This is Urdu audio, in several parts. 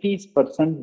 30%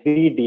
3D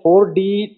4D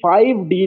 5D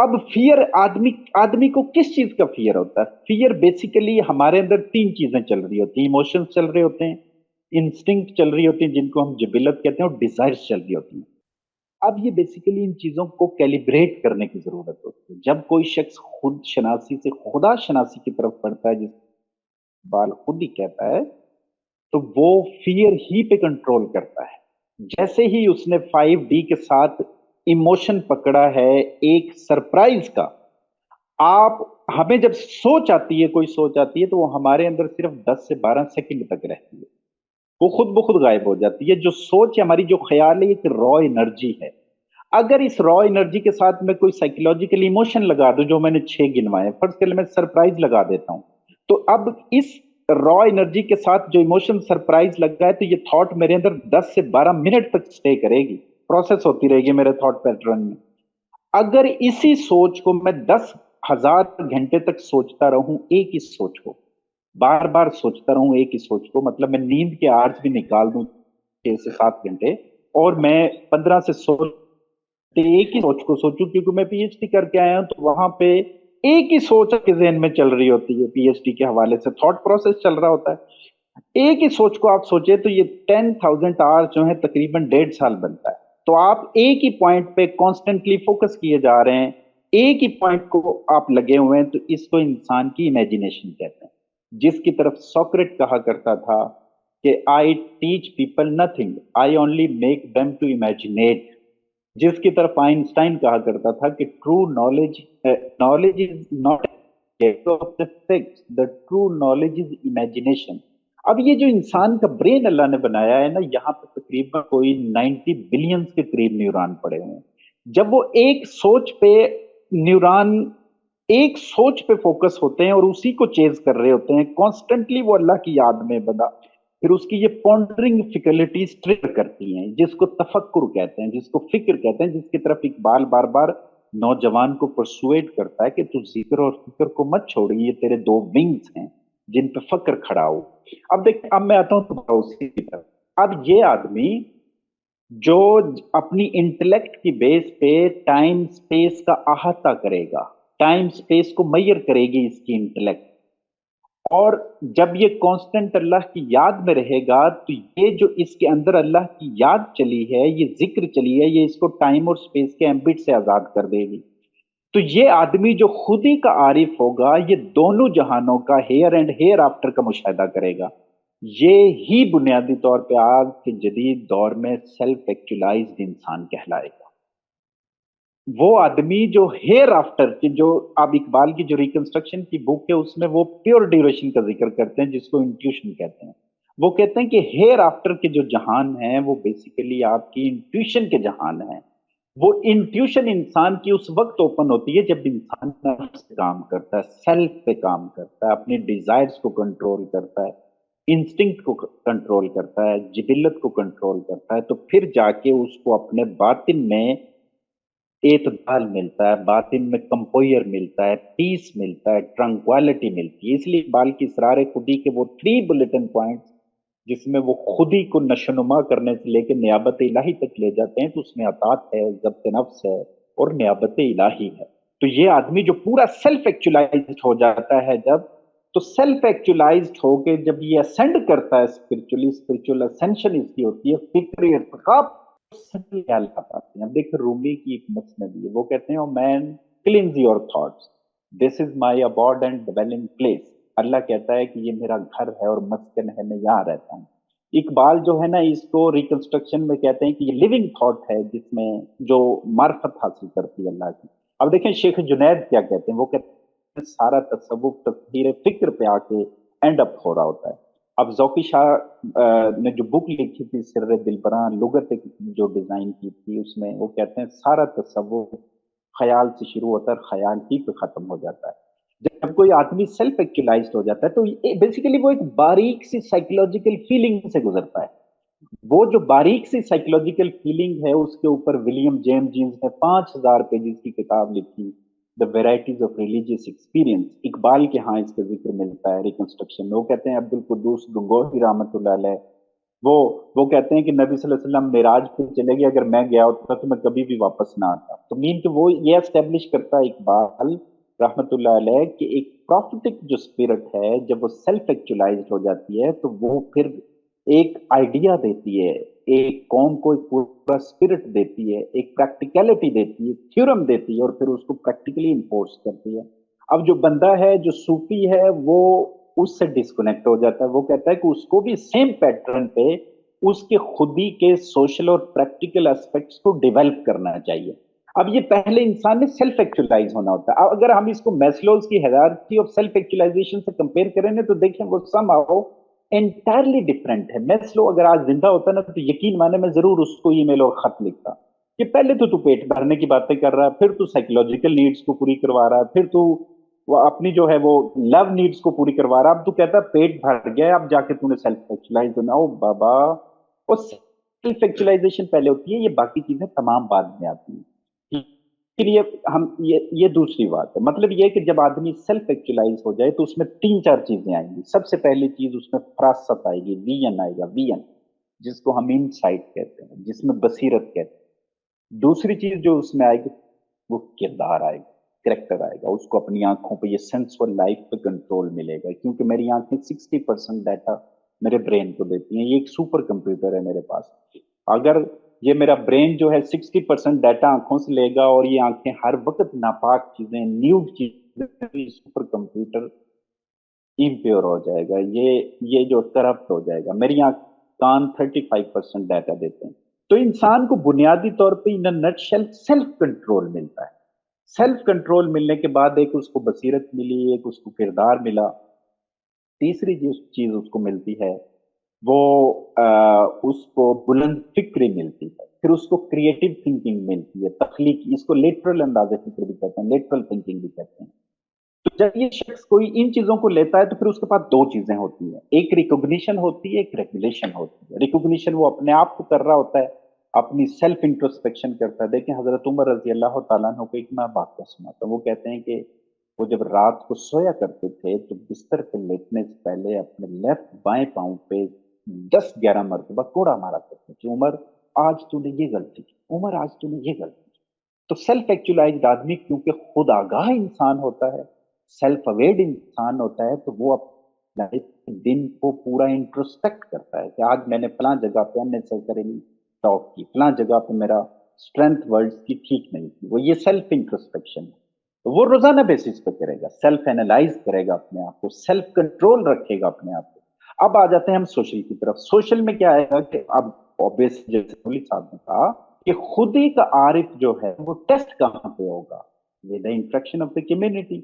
اب فیئر آدمی کو کس چیز کا فیئر ہوتا ہے؟ فیئر بیسیکلی ہمارے اندر تین چیزیں چل رہی ہوتی ہیں، ایموشنز چل رہے ہوتے ہیں، انسٹنکٹ چل رہی ہوتی ہیں جن کو ہم جبلت کہتے ہیں، اور ڈیزائرز چل رہی ہوتی ہیں۔ اب یہ بیسیکلی ان چیزوں کو کیلیبریٹ کرنے کی ضرورت ہوتی ہے۔ جب کوئی شخص خود شناسی سے خدا شناسی کی طرف بڑھتا ہے، جس بال خود ہی کہتا ہے، تو وہ فیئر ہی پہ کنٹرول کرتا ہے۔ جیسے ہی اس نے 5D کے ساتھ ایموشن پکڑا ہے ایک سرپرائز کا، آپ ہمیں جب سوچ آتی ہے، کوئی سوچ آتی ہے، تو وہ ہمارے اندر صرف 10 سے 12 سیکنڈ تک رہتی ہے، وہ خود بخود غائب ہو جاتی ہے۔ جو سوچ ہے ہماری، جو خیال ہے، ایک را انرجی ہے۔ اگر اس را انرجی کے ساتھ میں کوئی سائیکولوجیکل ایموشن لگا دوں، جو میں نے 6 گنوائے، فرض کر لیں میں سرپرائز لگا دیتا ہوں، تو اب اس را انرجی کے ساتھ جو ایموشن سرپرائز لگ ہے، تو یہ تھاٹ میرے اندر 10 سے 12 منٹ تک سٹے کرے گی، پروسیس ہوتی رہے گی میرے تھاٹ پیٹرن میں۔ اگر اسی سوچ کو میں 10,000 گھنٹے تک سوچتا رہوں، ایک ہی سوچ کو بار بار سوچتا رہوں، ایک ہی سوچ کو، مطلب میں نیند کے آرز بھی نکال دوں 6 سے 7 گھنٹے، اور میں 15 سے 16 ایک ہی سوچ کو سوچوں، کیونکہ میں پی ایچ ڈی کر کے آیا ہوں، تو وہاں پہ ایک ہی سوچ کے ذہن میں چل رہی ہوتی ہے، پی ایچ ڈی کے حوالے سے تھاٹ پروسیس چل رہا ہوتا ہے۔ ایک ہی سوچ کو آپ سوچے تو یہ 10,000 آور جو ہے تقریباً 1.5 سال بنتا ہے۔ تو آپ ایک ہی پوائنٹ پہ کانسٹنٹلی فوکس کیے جا رہے ہیں، ایک ہی پوائنٹ کو آپ لگے ہوئے ہیں، تو اس کو انسان کی امیجنیشن کہتے ہیں، جس کی طرف سوکریٹ کہا کرتا تھا کہ I teach people nothing, I only make them to imagine, جس کی طرف آئنسٹائن کہا کرتا تھا کہ true knowledge knowledge is not of the facts, the true knowledge is imagination. اب یہ جو انسان کا برین اللہ نے بنایا ہے نا، یہاں پہ تقریباً کوئی 90 بلینز کے قریب نیوران پڑے ہوئے ہیں۔ جب وہ ایک سوچ پہ نیوران ایک سوچ پہ فوکس ہوتے ہیں اور اسی کو چیز کر رہے ہوتے ہیں کانسٹنٹلی، وہ اللہ کی یاد میں بنا، پھر اس کی یہ پونڈرنگ فیکلٹیز ٹریگر کرتی ہیں، جس کو تفکر کہتے ہیں، جس کو فکر کہتے ہیں، جس کی طرف اقبال بار بار نوجوان کو پرسویٹ کرتا ہے کہ تو ذکر اور فکر کو مت چھوڑی، یہ تیرے 2 ونگز ہیں جن پہ فکر کھڑا ہو۔ اب دیکھ، اب میں آتا ہوں تمہارا اسی کی طرف۔ اب یہ آدمی جو اپنی انٹلیکٹ کی بیس پہ ٹائم سپیس کا احاطہ کرے گا، ٹائم سپیس کو میئر کرے گی اس کی انٹلیکٹ، اور جب یہ کانسٹنٹ اللہ کی یاد میں رہے گا، تو یہ جو اس کے اندر اللہ کی یاد چلی ہے، یہ ذکر چلی ہے، یہ اس کو ٹائم اور سپیس کے ایمبٹ سے آزاد کر دے گی۔ تو یہ آدمی جو خود ہی کا عارف ہوگا، یہ دونوں جہانوں کا ہیئر اینڈ ہیئر آفٹر کا مشاہدہ کرے گا۔ یہ ہی بنیادی طور پہ آج کے جدید دور میں سیلف ایکچولائزڈ انسان کہلائے گا۔ وہ آدمی جو ہیئر آفٹر کی، جو اب اقبال کی جو ریکنسٹرکشن کی بک ہے اس میں وہ پیور ڈیوریشن کا ذکر کرتے ہیں، جس کو انٹیوشن کہتے ہیں۔ وہ کہتے ہیں کہ ہیئر آفٹر کے جو جہان ہیں وہ بیسیکلی آپ کی انٹیوشن کے جہان ہیں۔ وہ انٹیوشن انسان کی اس وقت اوپن ہوتی ہے جب انسان نفس پہ کام کرتا ہے، سیلف پہ کام کرتا ہے، اپنے ڈیزائرز کو کنٹرول کرتا ہے، انسٹنکٹ کو کنٹرول کرتا ہے، جبلت کو کنٹرول کرتا ہے، تو پھر جا کے اس کو اپنے باطن میں اعتدال ملتا ہے، باطن میں کمپوئر ملتا ہے، پیس ملتا ہے، ٹرانکوالٹی ملتی ہے۔ اس لیے اقبال کی اسرار خودی کے وہ 3 بلیٹن پوائنٹس جس میں وہ خودی کو نشونما کرنے سے لے کے نیابت الہی تک لے جاتے ہیں، تو اس میں اطاعت ہے، ضبط نفس ہے، اور نیابت الہی ہے۔ تو یہ آدمی جو پورا سیلف ایکچولائزڈ ہو جاتا ہے، جب تو سیلف ایکچولائزڈ ہو کے جب یہ اسینڈ کرتا ہے اسپرچولی، اسپرچول اسینشن اس کی ہوتی ہے، فکری ارتقاء سچے خیالات آتے ہیں۔ اب دیکھیں رومی کی ایک مسند ہے، وہ کہتے ہیں O man cleanse your thoughts, this is my abode and dwelling place. Allah کہتا ہے کہ یہ میرا گھر ہے اور مسکن ہے، میں یہاں رہتا ہوں۔ اقبال جو ہے نا اس کو ریکنسٹرکشن میں کہتے ہیں کہ یہ لیونگ تھاٹ ہے، جس میں جو معرفت حاصل کرتی ہے اللہ کی۔ اب دیکھیں شیخ جنید کیا کہتے ہیں، وہ کہتے ہیں سارا تصوف تصویر فکر پہ آ کے اینڈ اپ ہو رہا ہوتا ہے۔ اب ذوقی شاہ نے جو بک لکھی تھی سر دلبراں، لغت جو ڈیزائن کی تھی، اس میں وہ کہتے ہیں سارا تصوف خیال سے شروع ہوتا ہے، خیال ہی پہ ختم ہو جاتا ہے۔ جب کوئی آدمی سیلف ایکچولائزڈ ہو جاتا ہے تو بیسیکلی وہ ایک باریک سی سائیکولوجیکل فیلنگ سے گزرتا ہے۔ وہ جو باریک سی سائیکولوجیکل فیلنگ ہے، اس کے اوپر ولیم جیمز جینز نے 5,000 پیجز کی کتاب لکھی، the varieties of religious experience. Iqbal کے ہاں اس کا ذکر ملتا ہے ریکنسٹرکشن میں۔ وہ کہتے ہیں عبد القدوس گنگوہی رحمۃ اللہ علیہ وہ وہ کہتے ہیں کہ نبی صلی اللہ علیہ وسلم معراج پہ چلے گئے، اگر میں گیا ہوتا تو میں کبھی بھی واپس نہ آتا. تو مین کہ وہ یہ اسٹیبلش کرتا ہے اقبال رحمت اللہ علیہ کہ ایک پروفیٹک جو اسپرٹ ہے جب وہ سیلف ایکچولائزڈ ہو جاتی ہے تو وہ پھر ایک آئیڈیا دیتی ہے، ایک قوم کو ایک پورا اسپرٹ دیتی ہے، ایک پریکٹیکلٹی دیتی ہے، تھیورم دیتی ہے، اور پھر اس کو پریکٹیکلی انفورس کرتی ہے. اب جو بندہ ہے جو صوفی ہے وہ اس سے ڈسکنیکٹ ہو جاتا ہے. وہ کہتا ہے کہ اس کو بھی سیم پیٹرن پہ اس کے خودی کے سوشل اور پریکٹیکل اسپیکٹس کو ڈیولپ کرنا چاہیے. اب یہ پہلے انسان نے سیلف ایکچولائز ہونا ہوتا ہے. اب اگر ہم اس کو میسلوز کی ہیرارکی آف سیلف ایکچولائزیشن سے کمپیئر کریں گے تو دیکھیں وہ سم ہاؤ انٹائرلی ڈفرینٹ ہے. میسلو اگر آج زندہ ہوتا نا تو یقین مانے میں ضرور اس کو ای میل اور خط لکھتا کہ پہلے تو پیٹ بھرنے کی باتیں کر رہا ہے، پھر تو سائیکولوجیکل نیڈز کو پوری کروا رہا ہے، پھر تو وہ اپنی جو ہے وہ لو نیڈز کو پوری کروا رہا ہے. اب تو کہتا ہے پیٹ بھر گیا اب جا کے تو نے سیلف ایکچولائز ہونا. او بابا، وہ سیلف ایکچولائزیشن پہلے ہوتی ہے، یہ باقی چیزیں تمام بعد میں آتی ہیں. پھر یہ دوسری بات ہے. مطلب یہ کہ جب آدمی سیلف ایکچولائز ہو جائے تو اس میں تین چار چیزیں آئیں گی. سب سے پہلی چیز اس میں فراست آئے گی، ویژن آئے گا، ویژن جس کو ہم انسائٹ کہتے ہیں، جس میں بصیرت کہتے ہیں. دوسری چیز جو اس میں آئے گی وہ کردار آئے گا، کریکٹر آئے گا. اس کو اپنی آنکھوں پہ، یہ سینسول لائف پہ کنٹرول ملے گا، کیونکہ میری آنکھیں 60% ڈیٹا میرے برین کو دیتی ہیں. یہ ایک سپر کمپیوٹر ہے میرے پاس. اگر یہ میرا برین جو ہے 60% ڈیٹا آنکھوں سے لے گا اور یہ آنکھیں ہر وقت ناپاک چیزیں، نیوڈ چیزیں، سپر کمپیوٹر امپیور ہو جائے گا. یہ جو کرپٹ ہو جائے گا. میری آنکھ کان 35% ڈیٹا دیتے ہیں. تو انسان کو بنیادی طور پہ ان نٹ شیل سیلف کنٹرول ملتا ہے. سیلف کنٹرول ملنے کے بعد ایک اس کو بصیرت ملی، ایک اس کو کردار ملا. تیسری چیز اس کو ملتی ہے وہ اس کو بلند فکری ملتی ہے. پھر اس کو کریٹو تھنکنگ ملتی ہے، تخلیقی. اس کو لیٹرل انداز فکر بھی کہتے ہیں، لیٹرل تھنکنگ بھی کہتے ہیں. تو جب یہ شخص کوئی ان چیزوں کو لیتا ہے تو پھر اس کے پاس دو چیزیں ہوتی ہیں، ایک ریکوگنیشن ہوتی ہے، ایک ریگولیشن ہوتی ہے. ریکوگنیشن وہ اپنے آپ کو کر رہا ہوتا ہے، اپنی سیلف انٹروسپیکشن کرتا ہے. دیکھیں حضرت عمر رضی اللہ تعالیٰ عنہ کو ایک میں واقعہ سناتا ہوں. وہ کہتے ہیں کہ وہ جب رات کو سویا کرتے تھے تو بستر پہ لیٹنے سے پہلے اپنے لیفٹ بائیں پاؤں پہ 10-11 مرتبہ کوڑا مارا کرتے تھے. عمر آج تو نے یہ غلطی کی، عمر آج تو نے یہ غلطی کی. تو سیلف ایکچولائزڈ آدمی کیونکہ خود آگاہ انسان ہوتا ہے، سیلف اویئرڈ انسان ہوتا ہے، تو وہ اپنے دن کو پورا انٹروسپیکٹ کرتا ہے کہ آج میں نے فلاں جگہ پہ اننیسیسریلی ٹاک کی، فلاں جگہ پہ میرا اسٹرینتھ ورڈز کی ٹھیک نہیں تھی. وہ یہ سیلف انٹروسپیکشن ہے. تو وہ روزانہ بیسس پہ کرے گا، سیلف اینالائز کرے گا اپنے آپ کو، سیلف کنٹرول رکھے گا اپنے آپ کو. اب آ جاتے ہیں ہم سوشل کی طرف. سوشل میں کیا آئے گا کہ اب obvious جیسے مولوی صاحب نے کہا کہ خودی کا عارف جو ہے وہ ٹیسٹ کہاں پہ ہوگا؟ With the interaction of the community.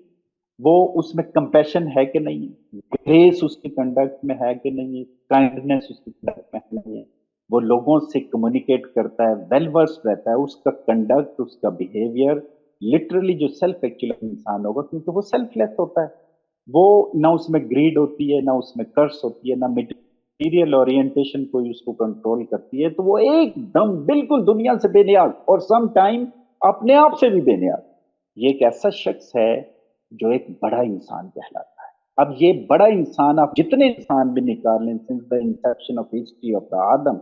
وہ اس میں کمپیشن ہے کہ نہیں، گریس اس کی کنڈکٹ میں ہے کہ نہیں، کائنڈنس اس کی کنڈکٹ میں ہے نہیں. وہ لوگوں سے کمیونیکیٹ کرتا ہے، ویل ورسڈ رہتا ہے. اس کا کنڈکٹ، اس کا بیہیویئر لٹرلی جو سیلف ایکچوئل انسان ہوگا، کیونکہ وہ سیلف لیس ہوتا ہے. وہ نہ اس میں گریڈ ہوتی ہے، نہ اس میں کرس ہوتی ہے، نہ مٹیریل اورینٹیشن کوئی اس کو کنٹرول کرتی ہے. تو وہ ایک دم بالکل دنیا سے بے نیاز، اور سم ٹائم اپنے آپ سے بھی بے نیاز. یہ ایک ایسا شخص ہے جو ایک بڑا انسان کہلاتا ہے. اب یہ بڑا انسان آپ جتنے انسان بھی نکال لیں since the inception of history of the آدم،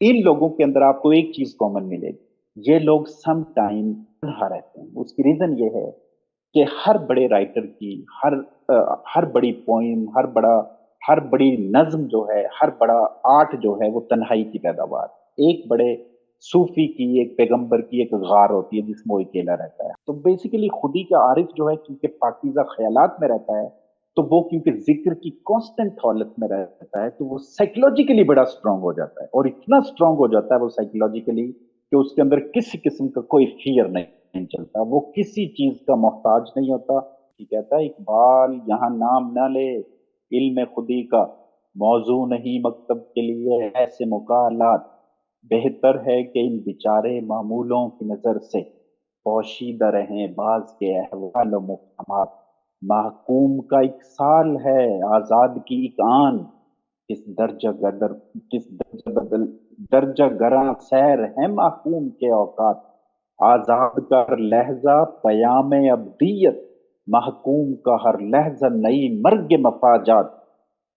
ان لوگوں کے اندر آپ کو ایک چیز کامن ملے گی، یہ لوگ سم ٹائم تنہا رہتے ہیں. اس کی ریزن یہ ہے کہ ہر بڑے رائٹر کی، ہر بڑی پوئم، ہر بڑی نظم جو ہے، ہر بڑا آرٹ جو ہے وہ تنہائی کی پیداوار. ایک بڑے صوفی کی، ایک پیغمبر کی ایک غار ہوتی ہے جس میں وہ اکیلا رہتا ہے. تو بیسیکلی خودی کا عارف جو ہے کیونکہ پاکیزہ خیالات میں رہتا ہے، تو وہ کیونکہ ذکر کی کانسٹنٹ حالت میں رہتا ہے، تو وہ سائیکولوجیکلی بڑا اسٹرانگ ہو جاتا ہے. اور اتنا اسٹرانگ ہو جاتا ہے وہ سائیکولوجیکلی کہ اس کے اندر کسی قسم کا کوئی فیئر نہیں چلتا، وہ کسی چیز کا محتاج نہیں ہوتا. کہتا ہے اقبال یہاں نام نہ لے علم خودی کا، موضوع نہیں مکتب کے لیے ایسے مقالات. بہتر ہے کہ ان بیچارے معمولوں کی نظر سے پوشیدہ رہیں بعض کے احوال و مقامات. محکوم کا ایک سال ہے آزاد کی ایک آن، کس درجہ قدر، کس درجہ بدل، درجہ گراں سیر ہے محکوم کے اوقات. آزاد کا ہر لہجہ پیام ابدیت، محکوم کا ہر لہجہ نئی مرگ مفاجات.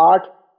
8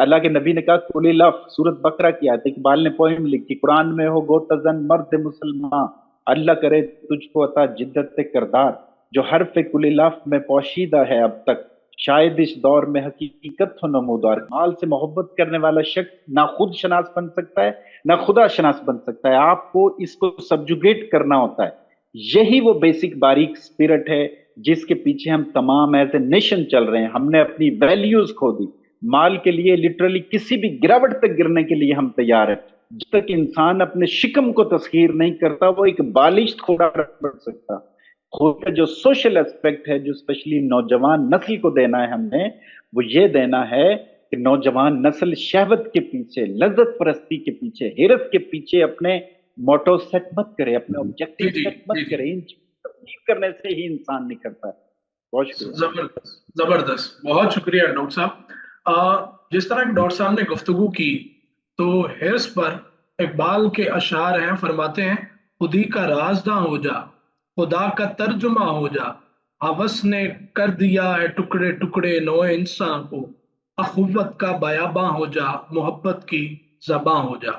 اللہ کے نبی نے کہا قل لف، سورت بقرہ کی آیت، اقبال نے پوئم لکھی، قرآن میں ہو گو تزن مرد مسلمان، اللہ کرے تجھ کو عطا جدت کردار، جو حرف قل لف میں پوشیدہ ہے اب تک، شاید اس دور میں حقیقت ہو نمودار۔ مال سے محبت کرنے والا شخص نہ خود شناس بن سکتا ہے نہ خدا شناس بن سکتا ہے، آپ کو اس کو سبجوگیٹ کرنا ہوتا ہے۔ یہی وہ بیسک باریک سپرٹ ہے جس کے پیچھے ہم تمام ایز اے نیشن چل رہے ہیں۔ ہم نے اپنی ویلیوز کھو دی، مال کے لیے لٹرلی کسی بھی گراوٹ تک گرنے کے لیے ہم تیار ہیں۔ جب تک انسان اپنے شکم کو تسخیر نہیں کرتا وہ ایک بالشت کھوڑا بن سکتا۔ خود کا جو سوشل اسپیکٹ ہے، جو اسپیشلی نوجوان نسل کو دینا ہے ہم نے، وہ یہ دینا ہے کہ نوجوان نسل شہوت کے پیچھے، لذت پرستی کے پیچھے، حرف کے پیچھے اپنے موٹو سیٹ مت کرے، اپنے آبجیکٹو جی جی سیٹ مت جی جی، کرے۔ ان تبدیل کرنے سے ہی انسان نکلتا ہے۔ بہت شکریہ۔ زبردست زبردست، بہت شکریہ ڈاکٹر صاحب۔ جس طرح کہ ڈاکٹر صاحب نے گفتگو کی تو حرص پر اقبال کے اشعار ہیں، فرماتے ہیں خودی کا رازداں ہو جا، خدا کا ترجمہ ہو جا، ہوس نے کر دیا ہے ٹکڑے ٹکڑے نوع انسان کو، اخوت کا بیاباں ہو جا، محبت کی زباں ہو جا۔